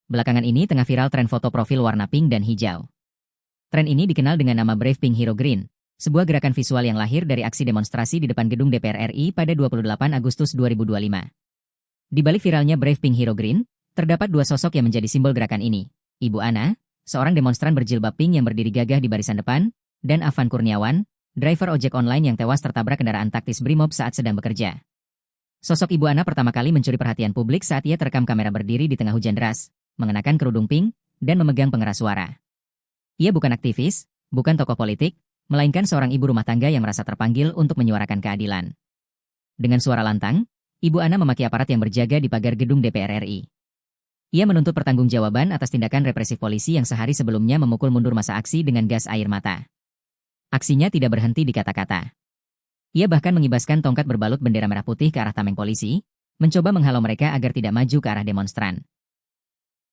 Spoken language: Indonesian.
Belakangan ini tengah viral tren foto profil warna pink dan hijau. Tren ini dikenal dengan nama Brave Pink Hero Green, sebuah gerakan visual yang lahir dari aksi demonstrasi di depan gedung DPR RI pada 28 Agustus 2025. Di balik viralnya Brave Pink Hero Green, terdapat dua sosok yang menjadi simbol gerakan ini. Ibu Ana, seorang demonstran berjilbab pink yang berdiri gagah di barisan depan, dan Afan Kurniawan, driver ojek online yang tewas tertabrak kendaraan taktis Brimob saat sedang bekerja. Sosok Ibu Ana pertama kali mencuri perhatian publik saat ia terekam kamera berdiri di tengah hujan deras, mengenakan kerudung pink, dan memegang pengeras suara. Ia bukan aktivis, bukan tokoh politik, melainkan seorang ibu rumah tangga yang merasa terpanggil untuk menyuarakan keadilan. Dengan suara lantang, Ibu Ana memaki aparat yang berjaga di pagar gedung DPR RI. Ia menuntut pertanggungjawaban atas tindakan represif polisi yang sehari sebelumnya memukul mundur massa aksi dengan gas air mata. Aksinya tidak berhenti di kata-kata. Ia bahkan mengibaskan tongkat berbalut bendera merah putih ke arah tameng polisi, mencoba menghalau mereka agar tidak maju ke arah demonstran.